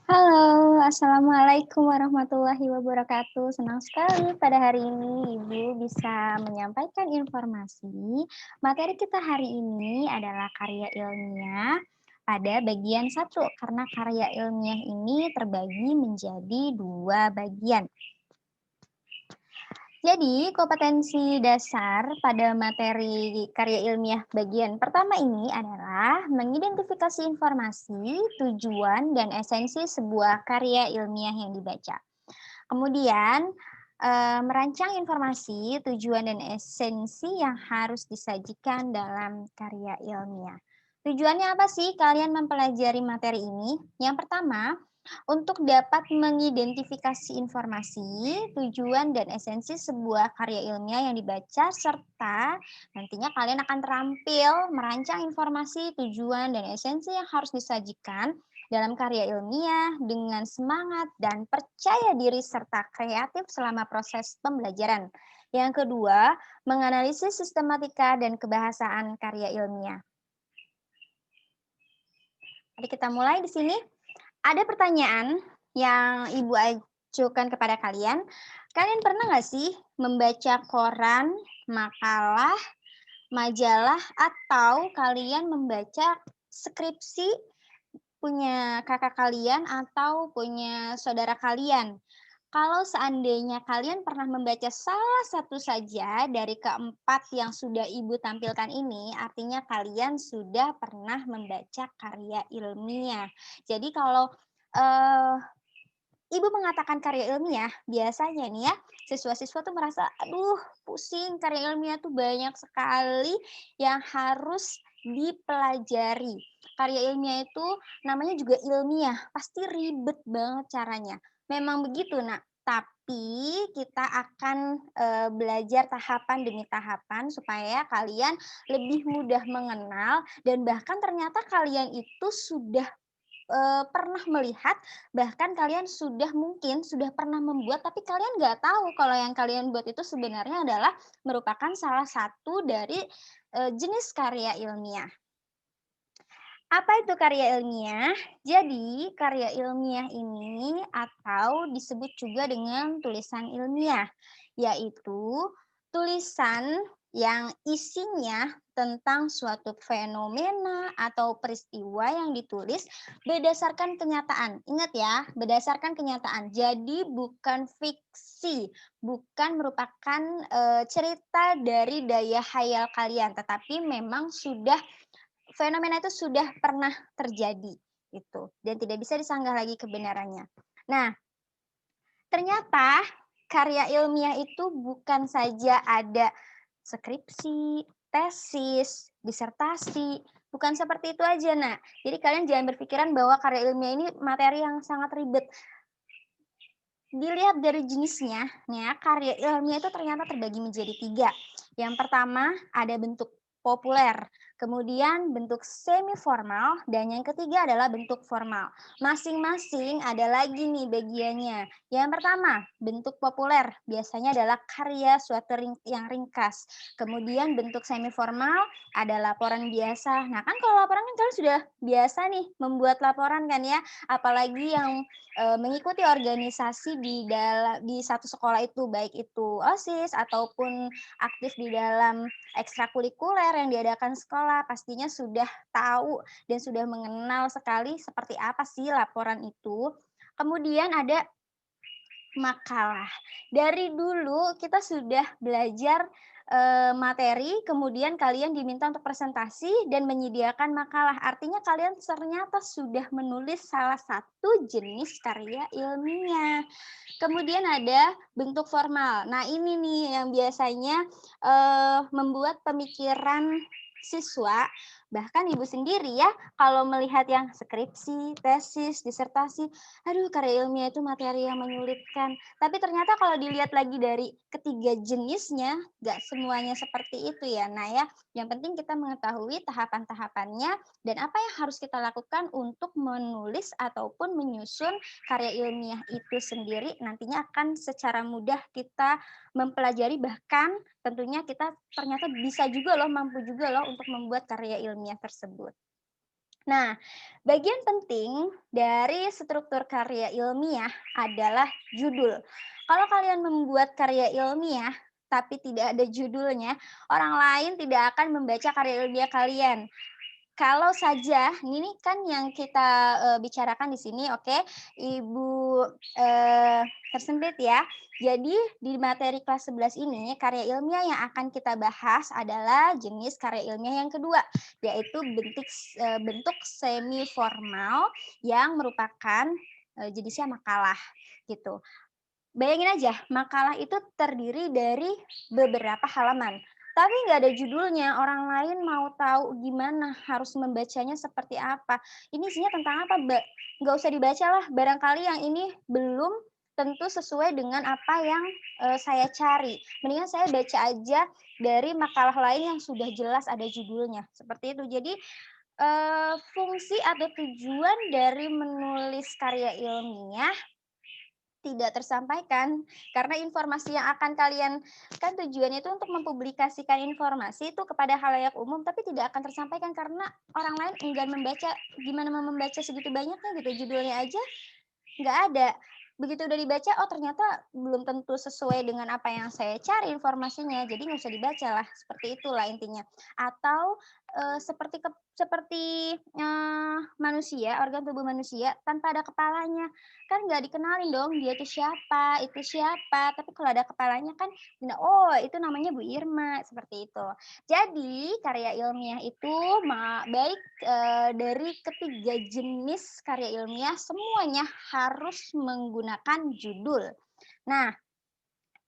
Halo, Assalamualaikum warahmatullahi wabarakatuh. Senang sekali pada hari ini Ibu bisa menyampaikan informasi. Materi kita hari ini adalah karya ilmiah pada bagian satu, karena karya ilmiah ini terbagi menjadi dua bagian. Jadi, kompetensi dasar pada materi karya ilmiah bagian pertama ini adalah mengidentifikasi informasi, tujuan, dan esensi sebuah karya ilmiah yang dibaca. Kemudian, merancang informasi, tujuan, dan esensi yang harus disajikan dalam karya ilmiah. Tujuannya apa sih kalian mempelajari materi ini? Yang pertama, untuk dapat mengidentifikasi informasi, tujuan, dan esensi sebuah karya ilmiah yang dibaca, serta nantinya kalian akan terampil merancang informasi, tujuan, dan esensi yang harus disajikan dalam karya ilmiah dengan semangat dan percaya diri serta kreatif selama proses pembelajaran. Yang kedua, menganalisis sistematika dan kebahasaan karya ilmiah. Mari kita mulai di sini. Ada pertanyaan yang Ibu ajukan kepada kalian. Kalian pernah nggak sih membaca koran, makalah, majalah, atau kalian membaca skripsi punya kakak kalian atau punya saudara kalian? Kalau seandainya kalian pernah membaca salah satu saja dari keempat yang sudah Ibu tampilkan ini, artinya kalian sudah pernah membaca karya ilmiah. Jadi kalau eh, Ibu mengatakan karya ilmiah, biasanya nih ya, siswa-siswa tuh merasa, aduh pusing, karya ilmiah tuh banyak sekali yang harus dipelajari. Karya ilmiah itu namanya juga ilmiah, pasti ribet banget caranya. Memang begitu, Nak. Tapi kita akan belajar tahapan demi tahapan supaya kalian lebih mudah mengenal dan bahkan ternyata kalian itu sudah pernah melihat, bahkan kalian sudah pernah membuat, tapi kalian nggak tahu kalau yang kalian buat itu sebenarnya adalah merupakan salah satu dari, jenis karya ilmiah. Apa itu karya ilmiah? Jadi, karya ilmiah ini atau disebut juga dengan tulisan ilmiah, yaitu tulisan yang isinya tentang suatu fenomena atau peristiwa yang ditulis berdasarkan kenyataan. Ingat ya, berdasarkan kenyataan. Jadi bukan fiksi, bukan merupakan cerita dari daya hayal kalian, tetapi memang fenomena itu sudah pernah terjadi itu dan tidak bisa disanggah lagi kebenarannya. Nah, ternyata karya ilmiah itu bukan saja ada skripsi, tesis, disertasi, bukan seperti itu aja, Nak. Jadi kalian jangan berpikiran bahwa karya ilmiah ini materi yang sangat ribet. Dilihat dari jenisnya, nih ya, karya ilmiah itu ternyata terbagi menjadi tiga. Yang pertama ada bentuk populer, kemudian bentuk semi formal, dan yang ketiga adalah bentuk formal. Masing-masing ada lagi nih bagiannya. Yang pertama, bentuk populer, biasanya adalah karya suatu yang ringkas. Kemudian bentuk semi formal ada laporan biasa. Nah kan kalau laporan kan kalian sudah biasa nih membuat laporan kan ya, apalagi yang mengikuti organisasi di satu sekolah itu, baik itu OSIS ataupun aktif di dalam ekstrakurikuler yang diadakan sekolah, pastinya sudah tahu dan sudah mengenal sekali seperti apa sih laporan itu. Kemudian ada makalah. Dari dulu kita sudah belajar, materi, kemudian kalian diminta untuk presentasi dan menyediakan makalah. Artinya kalian ternyata sudah menulis salah satu jenis karya ilmiah. Kemudian ada bentuk formal. Nah, ini nih yang biasanya, membuat pemikiran siswa, bahkan Ibu sendiri ya, kalau melihat yang skripsi, tesis, disertasi, aduh karya ilmiah itu materi yang menyulitkan. Tapi ternyata kalau dilihat lagi dari ketiga jenisnya, nggak semuanya seperti itu ya. Nah ya, yang penting kita mengetahui tahapan-tahapannya dan apa yang harus kita lakukan untuk menulis ataupun menyusun karya ilmiah itu sendiri nantinya akan secara mudah kita mempelajari, bahkan tentunya kita ternyata bisa juga loh, mampu juga loh untuk membuat karya ilmiah tersebut. Nah, bagian penting dari struktur karya ilmiah adalah judul. Kalau kalian membuat karya ilmiah tapi tidak ada judulnya, orang lain tidak akan membaca karya ilmiah kalian. Kalau saja, ini kan yang kita, bicarakan di sini, oke, Ibu, tersempit ya. Jadi di materi kelas 11 ini, karya ilmiah yang akan kita bahas adalah jenis karya ilmiah yang kedua, yaitu bentuk semi formal yang merupakan, jenisnya makalah, gitu. Bayangin aja, makalah itu terdiri dari beberapa halaman, tapi nggak ada judulnya. Orang lain mau tahu gimana harus membacanya seperti apa. Ini isinya tentang apa, Mbak? Nggak usah dibaca lah, barangkali yang ini belum tentu sesuai dengan apa yang saya cari. Mendingan saya baca aja dari makalah lain yang sudah jelas ada judulnya, seperti itu. Jadi fungsi atau tujuan dari menulis karya ilmiah tidak tersampaikan, karena informasi yang akan kalian kan tujuannya itu untuk mempublikasikan informasi itu kepada khalayak umum, tapi tidak akan tersampaikan karena orang lain enggan membaca. Gimana mau membaca segitu banyaknya gitu, judulnya aja nggak ada. Begitu udah dibaca, oh ternyata belum tentu sesuai dengan apa yang saya cari informasinya, jadi nggak usah dibaca lah, seperti itulah intinya. Atau, seperti, manusia, organ tubuh manusia tanpa ada kepalanya, kan nggak dikenalin dong dia itu siapa, tapi kalau ada kepalanya kan, oh itu namanya Bu Irma, seperti itu. Jadi karya ilmiah itu baik dari ketiga jenis karya ilmiah semuanya harus menggunakan judul. Nah,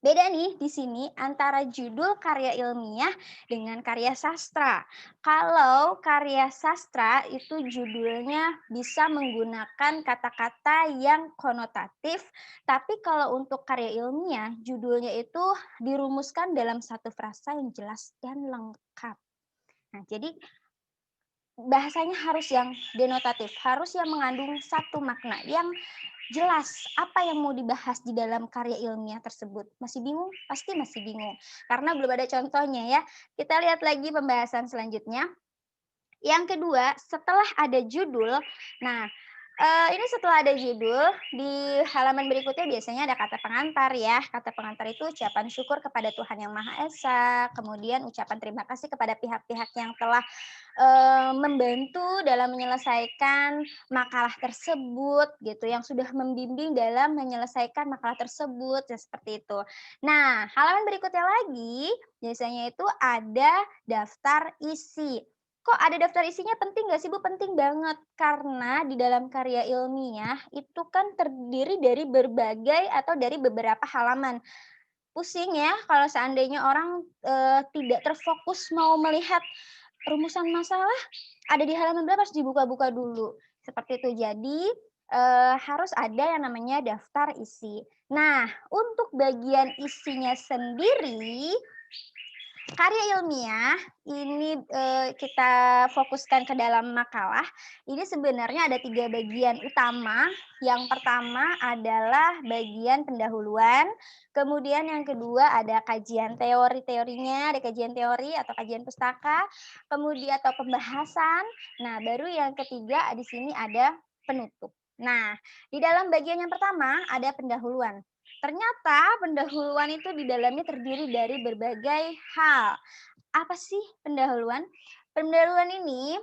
beda nih di sini antara judul karya ilmiah dengan karya sastra. Kalau karya sastra itu judulnya bisa menggunakan kata-kata yang konotatif, tapi kalau untuk karya ilmiah judulnya itu dirumuskan dalam satu frasa yang jelas dan lengkap. Nah, jadi bahasanya harus yang denotatif, harus yang mengandung satu makna yang jelas apa yang mau dibahas di dalam karya ilmiah tersebut. Masih bingung? Pasti masih bingung. Karena belum ada contohnya ya. Kita lihat lagi pembahasan selanjutnya. Yang kedua, setelah ada judul, nah ini setelah ada judul, di halaman berikutnya biasanya ada kata pengantar ya. Kata pengantar itu ucapan syukur kepada Tuhan Yang Maha Esa, kemudian ucapan terima kasih kepada pihak-pihak yang telah membantu dalam menyelesaikan makalah tersebut gitu, yang sudah membimbing dalam menyelesaikan makalah tersebut, ya seperti itu. Nah, halaman berikutnya lagi, biasanya itu ada daftar isi. Kok ada daftar isinya penting nggak sih Bu? Penting banget, karena di dalam karya ilmiah itu kan terdiri dari berbagai atau dari beberapa halaman. Pusing ya kalau seandainya orang, tidak terfokus mau melihat rumusan masalah ada di halaman berapa, harus dibuka-buka dulu, seperti itu. Jadi, harus ada yang namanya daftar isi. Nah, untuk bagian isinya sendiri, karya ilmiah ini, kita fokuskan ke dalam makalah, ini sebenarnya ada 3 bagian utama. Yang pertama adalah bagian pendahuluan, kemudian yang kedua ada kajian teori-teorinya, ada kajian teori atau kajian pustaka, kemudian atau pembahasan. Nah, baru yang ketiga di sini ada penutup. Nah, di dalam bagian yang pertama ada pendahuluan. Ternyata pendahuluan itu di dalamnya terdiri dari berbagai hal. Apa sih pendahuluan? Pendahuluan ini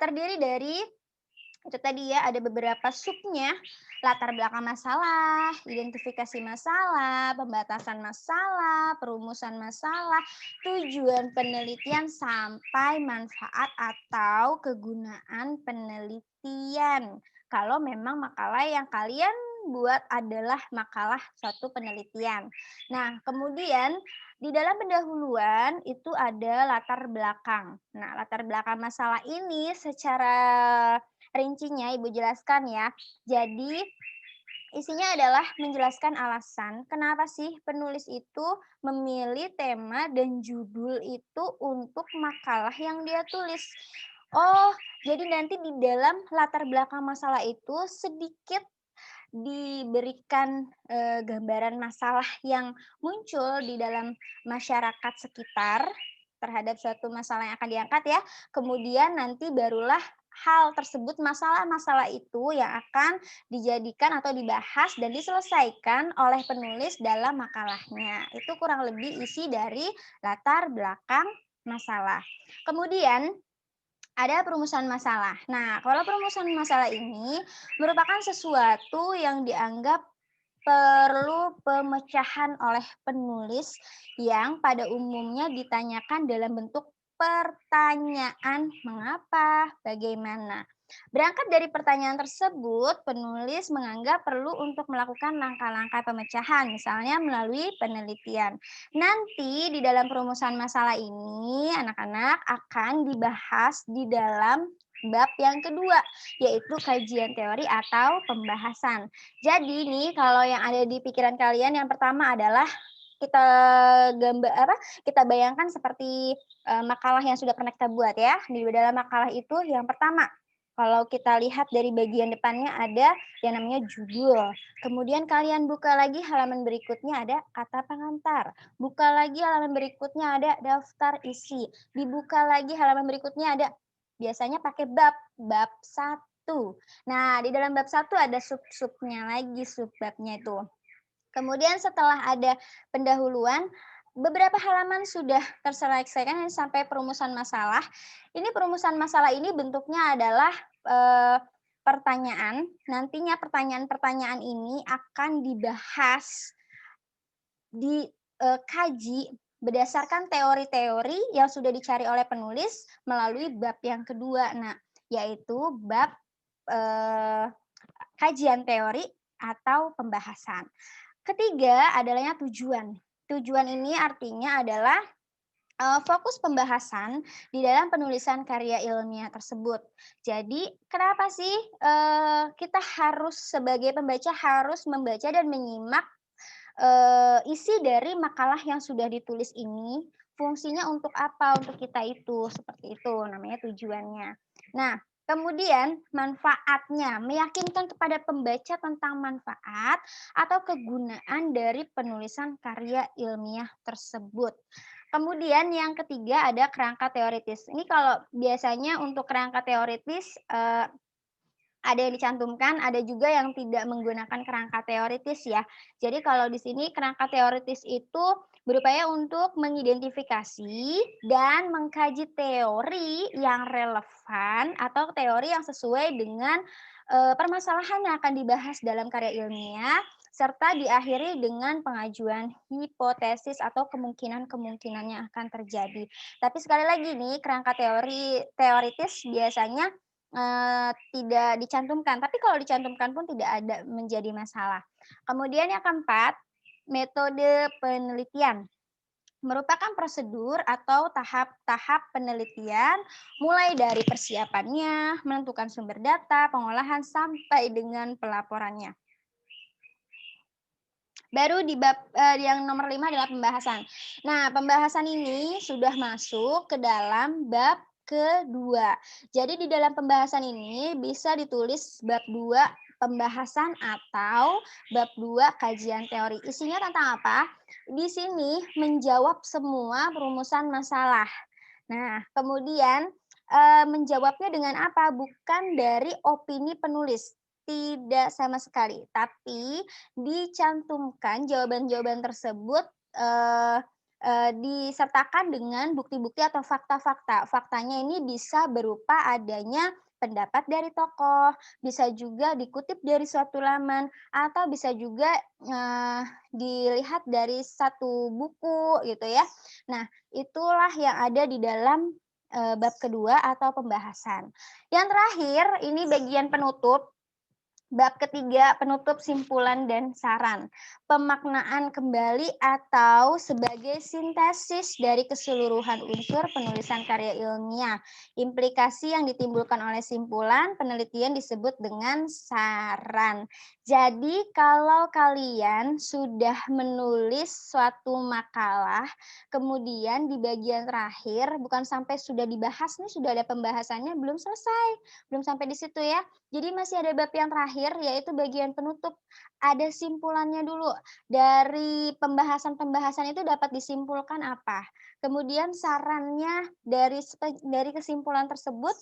terdiri dari itu tadi ya, ada beberapa subnya, latar belakang masalah, identifikasi masalah, pembatasan masalah, perumusan masalah, tujuan penelitian, sampai manfaat atau kegunaan penelitian. Kalau memang makalah yang kalian buat adalah makalah suatu penelitian. Nah, kemudian di dalam pendahuluan itu ada latar belakang. Nah, latar belakang masalah ini secara rincinya Ibu jelaskan ya. Jadi isinya adalah menjelaskan alasan kenapa sih penulis itu memilih tema dan judul itu untuk makalah yang dia tulis. Oh, jadi nanti di dalam latar belakang masalah itu sedikit diberikan, gambaran masalah yang muncul di dalam masyarakat sekitar terhadap suatu masalah yang akan diangkat ya. Kemudian nanti barulah hal tersebut, masalah-masalah itu yang akan dijadikan atau dibahas dan diselesaikan oleh penulis dalam makalahnya. Itu kurang lebih isi dari latar belakang masalah. Kemudian ada perumusan masalah. Nah, kalau perumusan masalah ini merupakan sesuatu yang dianggap perlu pemecahan oleh penulis yang pada umumnya ditanyakan dalam bentuk pertanyaan mengapa, bagaimana. Berangkat dari pertanyaan tersebut, penulis menganggap perlu untuk melakukan langkah-langkah pemecahan, misalnya melalui penelitian. Nanti di dalam perumusan masalah ini, anak-anak akan dibahas di dalam bab yang kedua, yaitu kajian teori atau pembahasan. Jadi nih kalau yang ada di pikiran kalian yang pertama adalah kita kita bayangkan seperti makalah yang sudah pernah kita buat ya. Di dalam makalah itu yang pertama, kalau kita lihat dari bagian depannya ada yang namanya judul. Kemudian kalian buka lagi halaman berikutnya ada kata pengantar. Buka lagi halaman berikutnya ada daftar isi. Dibuka lagi halaman berikutnya ada biasanya pakai bab 1. Nah, di dalam bab 1 ada sub-subnya lagi, subbabnya itu. Kemudian setelah ada pendahuluan, beberapa halaman sudah terselesaikan sampai perumusan masalah. Ini perumusan masalah ini bentuknya adalah pertanyaan. Nantinya pertanyaan-pertanyaan ini akan dibahas, dikaji berdasarkan teori-teori yang sudah dicari oleh penulis melalui bab yang kedua. Nah, yaitu bab kajian teori atau pembahasan. Ketiga adalah tujuan. Tujuan ini artinya adalah fokus pembahasan di dalam penulisan karya ilmiah tersebut. Jadi, kenapa sih kita harus sebagai pembaca harus membaca dan menyimak isi dari makalah yang sudah ditulis ini? Fungsinya untuk apa? Untuk kita itu, seperti itu namanya tujuannya. Nah, kemudian manfaatnya, meyakinkan kepada pembaca tentang manfaat atau kegunaan dari penulisan karya ilmiah tersebut. Kemudian yang ketiga ada kerangka teoritis. Ini kalau biasanya untuk kerangka teoritis ada yang dicantumkan, ada juga yang tidak menggunakan kerangka teoritis ya. Jadi kalau di sini kerangka teoritis itu berupaya untuk mengidentifikasi dan mengkaji teori yang relevan atau teori yang sesuai dengan permasalahan yang akan dibahas dalam karya ilmiah serta diakhiri dengan pengajuan hipotesis atau kemungkinan-kemungkinan yang akan terjadi. Tapi sekali lagi nih kerangka teoritis biasanya tidak dicantumkan, tapi kalau dicantumkan pun tidak ada menjadi masalah. Kemudian yang keempat, metode penelitian. Merupakan prosedur atau tahap-tahap penelitian mulai dari persiapannya, menentukan sumber data, pengolahan, sampai dengan pelaporannya. Baru di bab yang nomor 5 adalah pembahasan. Nah, pembahasan ini sudah masuk ke dalam bab kedua. Jadi di dalam pembahasan ini bisa ditulis bab 2 pembahasan atau bab 2 kajian teori. Isinya tentang apa? Di sini menjawab semua perumusan masalah. Nah, kemudian menjawabnya dengan apa? Bukan dari opini penulis. Tidak sama sekali, tapi dicantumkan jawaban-jawaban tersebut disertakan dengan bukti-bukti atau fakta-fakta. Faktanya ini bisa berupa adanya pendapat dari tokoh, bisa juga dikutip dari suatu laman, atau bisa juga dilihat dari satu buku gitu ya. Nah, itulah yang ada di dalam bab kedua atau pembahasan. Yang terakhir, ini bagian penutup. Bab ketiga, penutup, simpulan, dan saran. Pemaknaan kembali atau sebagai sintesis dari keseluruhan unsur penulisan karya ilmiah. Implikasi yang ditimbulkan oleh simpulan penelitian disebut dengan saran. Jadi kalau kalian sudah menulis suatu makalah, kemudian di bagian terakhir, bukan sampai sudah dibahas nih, sudah ada pembahasannya, belum selesai. Belum sampai di situ ya. Jadi masih ada bab yang terakhir yaitu bagian penutup. Ada simpulannya dulu. Dari pembahasan-pembahasan itu dapat disimpulkan apa? Kemudian sarannya dari kesimpulan tersebut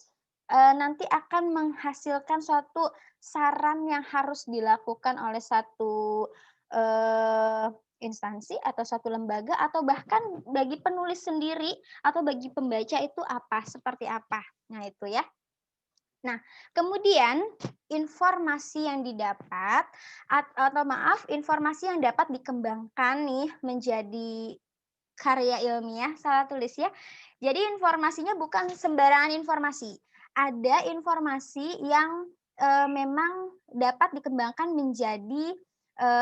nanti akan menghasilkan suatu saran yang harus dilakukan oleh satu, eee, instansi atau satu lembaga atau bahkan bagi penulis sendiri atau bagi pembaca itu apa, seperti apa. Nah itu ya. Nah, kemudian informasi yang didapat atau maaf, informasi yang dapat dikembangkan nih menjadi karya ilmiah, salah tulis ya. Jadi informasinya bukan sembarangan informasi. Ada informasi yang, memang dapat dikembangkan menjadi,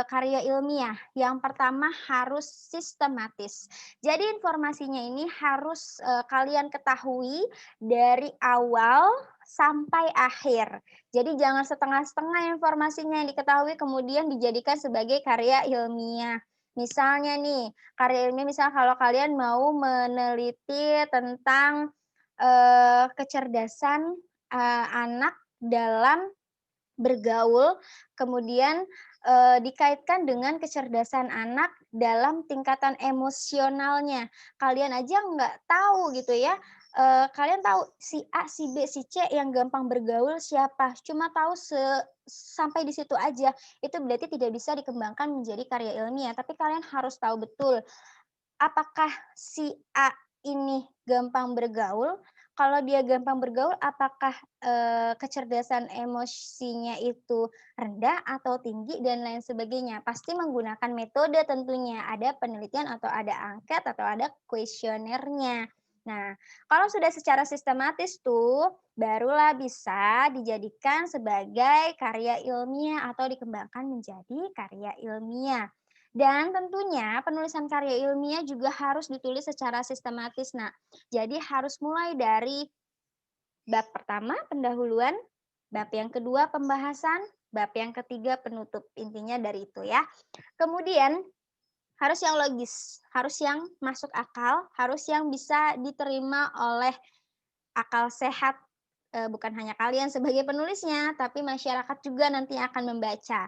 karya ilmiah. Yang pertama harus sistematis. Jadi informasinya ini harus, kalian ketahui dari awal sampai akhir. Jadi jangan setengah-setengah informasinya yang diketahui kemudian dijadikan sebagai karya ilmiah. Misalnya nih, karya ilmiah misal kalau kalian mau meneliti tentang, kecerdasan, anak dalam bergaul, kemudian, dikaitkan dengan kecerdasan anak dalam tingkatan emosionalnya. Kalian aja nggak tahu gitu ya, kalian tahu si A, si B, si C yang gampang bergaul siapa, cuma tahu sampai di situ aja. Itu berarti tidak bisa dikembangkan menjadi karya ilmiah, tapi kalian harus tahu betul apakah si A ini gampang bergaul? Kalau dia gampang bergaul, apakah, kecerdasan emosinya itu rendah atau tinggi dan lain sebagainya. Pasti menggunakan metode tentunya, ada penelitian atau ada angket atau ada kuesionernya. Nah, kalau sudah secara sistematis tuh, barulah bisa dijadikan sebagai karya ilmiah atau dikembangkan menjadi karya ilmiah. Dan tentunya penulisan karya ilmiah juga harus ditulis secara sistematis, Nak. Jadi harus mulai dari bab pertama pendahuluan, bab yang kedua pembahasan, bab yang ketiga penutup. Intinya dari itu ya. Kemudian harus yang logis, harus yang masuk akal, harus yang bisa diterima oleh akal sehat, bukan hanya kalian sebagai penulisnya, tapi masyarakat juga nanti akan membaca.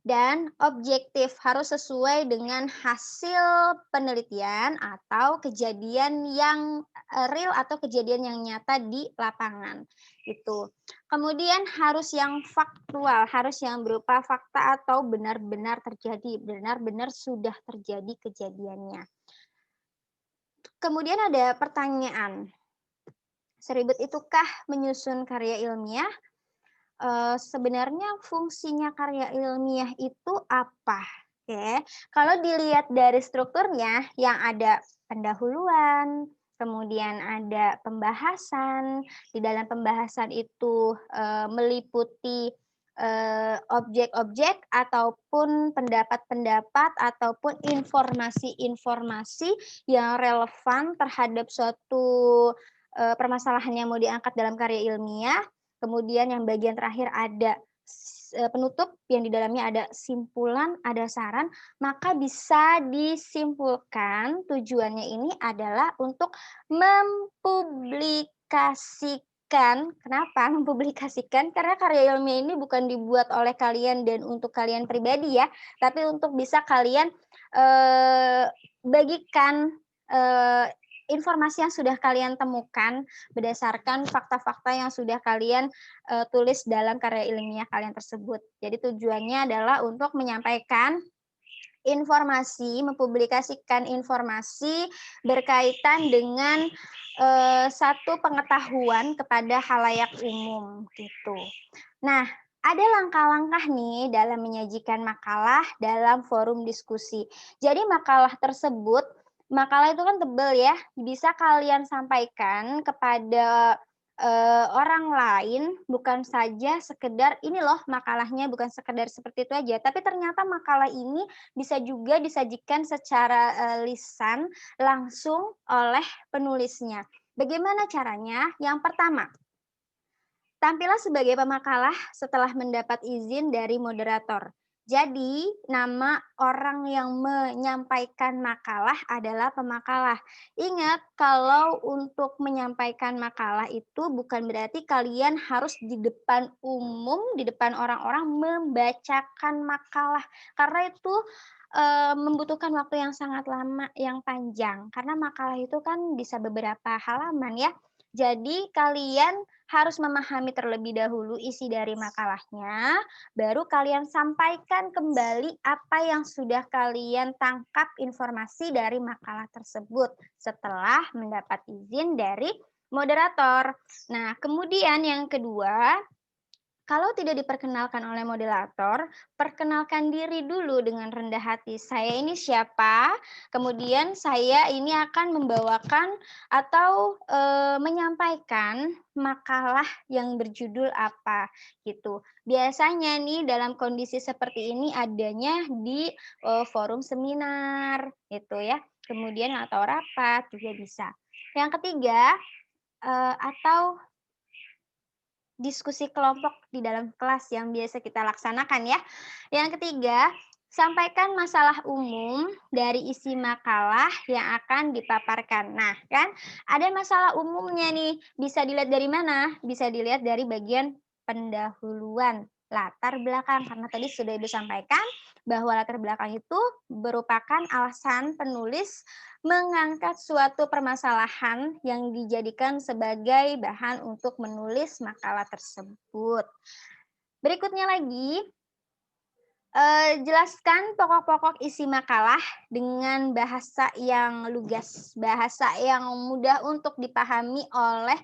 Dan objektif, harus sesuai dengan hasil penelitian atau kejadian yang, real atau kejadian yang nyata di lapangan, gitu. Kemudian harus yang faktual, harus yang berupa fakta atau benar-benar terjadi, benar-benar sudah terjadi kejadiannya. Kemudian ada pertanyaan, seribet itukah menyusun karya ilmiah? Sebenarnya fungsinya karya ilmiah itu apa? Oke, kalau dilihat dari strukturnya yang ada pendahuluan, kemudian ada pembahasan, di dalam pembahasan itu, meliputi, objek-objek ataupun pendapat-pendapat ataupun informasi-informasi yang relevan terhadap suatu, permasalahan yang mau diangkat dalam karya ilmiah. Kemudian yang bagian terakhir ada penutup yang di dalamnya ada simpulan, ada saran, maka bisa disimpulkan tujuannya ini adalah untuk mempublikasikan. Kenapa mempublikasikan? Karena karya ilmiah ini bukan dibuat oleh kalian dan untuk kalian pribadi ya, tapi untuk bisa kalian, bagikan, informasi yang sudah kalian temukan berdasarkan fakta-fakta yang sudah kalian, tulis dalam karya ilmiah kalian tersebut. Jadi tujuannya adalah untuk menyampaikan informasi, mempublikasikan informasi berkaitan dengan, satu pengetahuan kepada khalayak umum, gitu. Nah, ada langkah-langkah nih dalam menyajikan makalah dalam forum diskusi. Jadi makalah itu kan tebal ya, bisa kalian sampaikan kepada, orang lain, bukan saja sekedar, "Ini loh makalahnya," bukan sekedar seperti itu aja, tapi ternyata makalah ini bisa juga disajikan secara, lisan langsung oleh penulisnya. Bagaimana caranya? Yang pertama, tampillah sebagai pemakalah setelah mendapat izin dari moderator. Jadi, nama orang yang menyampaikan makalah adalah pemakalah. Ingat, kalau untuk menyampaikan makalah itu bukan berarti kalian harus di depan umum, di depan orang-orang membacakan makalah. Karena itu membutuhkan waktu yang sangat lama, yang panjang. Karena makalah itu kan bisa beberapa halaman ya. Jadi kalian harus memahami terlebih dahulu isi dari makalahnya, baru kalian sampaikan kembali apa yang sudah kalian tangkap informasi dari makalah tersebut setelah mendapat izin dari moderator. Nah, kemudian yang kedua, kalau tidak diperkenalkan oleh moderator, perkenalkan diri dulu dengan rendah hati. Saya ini siapa? Kemudian saya ini akan membawakan atau menyampaikan makalah yang berjudul apa gitu. Biasanya nih dalam kondisi seperti ini adanya di forum seminar gitu ya. Kemudian atau rapat juga bisa. Yang ketiga, atau diskusi kelompok di dalam kelas yang biasa kita laksanakan ya. Yang ketiga, sampaikan masalah umum dari isi makalah yang akan dipaparkan. Nah, kan ada masalah umumnya nih. Bisa dilihat dari mana? Bisa dilihat dari bagian pendahuluan, latar belakang. Karena tadi sudah Ibu sampaikan bahwa latar belakang itu merupakan alasan penulis mengangkat suatu permasalahan yang dijadikan sebagai bahan untuk menulis makalah tersebut. Berikutnya lagi, jelaskan pokok-pokok isi makalah dengan bahasa yang lugas, bahasa yang mudah untuk dipahami oleh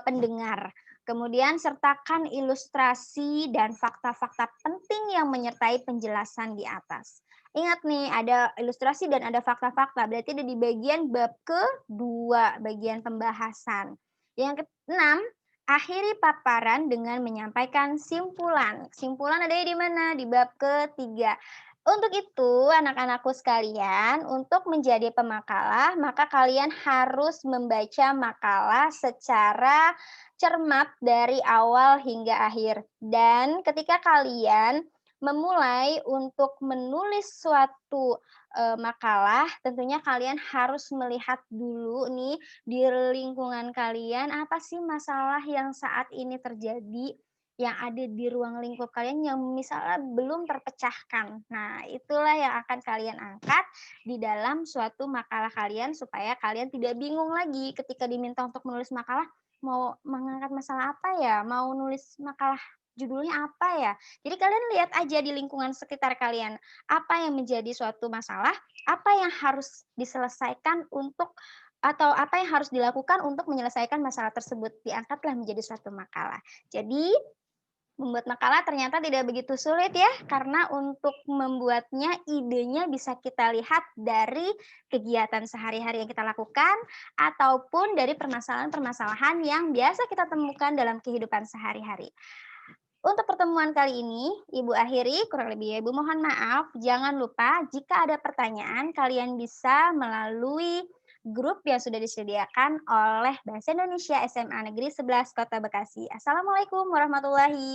pendengar. Kemudian sertakan ilustrasi dan fakta-fakta penting yang menyertai penjelasan di atas. Ingat nih, ada ilustrasi dan ada fakta-fakta, berarti ada di bagian bab kedua, bagian pembahasan. Yang keenam, akhiri paparan dengan menyampaikan simpulan. Simpulan ada di mana? Di bab ketiga. Untuk itu, anak-anakku sekalian, untuk menjadi pemakalah, maka kalian harus membaca makalah secara cermat dari awal hingga akhir. Dan ketika kalian memulai untuk menulis suatu makalah, tentunya kalian harus melihat dulu nih di lingkungan kalian apa sih masalah yang saat ini terjadi yang ada di ruang lingkup kalian yang misalnya belum terpecahkan. Nah, itulah yang akan kalian angkat di dalam suatu makalah kalian supaya kalian tidak bingung lagi ketika diminta untuk menulis makalah, mau mengangkat masalah apa ya? Mau nulis makalah judulnya apa ya? Jadi kalian lihat aja di lingkungan sekitar kalian, apa yang menjadi suatu masalah, apa yang harus diselesaikan untuk atau apa yang harus dilakukan untuk menyelesaikan masalah tersebut, diangkatlah menjadi suatu makalah. Jadi, membuat makalah ternyata tidak begitu sulit ya, karena untuk membuatnya idenya bisa kita lihat dari kegiatan sehari-hari yang kita lakukan, ataupun dari permasalahan-permasalahan yang biasa kita temukan dalam kehidupan sehari-hari. Untuk pertemuan kali ini, Ibu akhiri, kurang lebih Ibu mohon maaf. Jangan lupa jika ada pertanyaan, kalian bisa melalui grup yang sudah disediakan oleh Bahasa Indonesia SMA Negeri 11 Kota Bekasi. Assalamualaikum warahmatullahi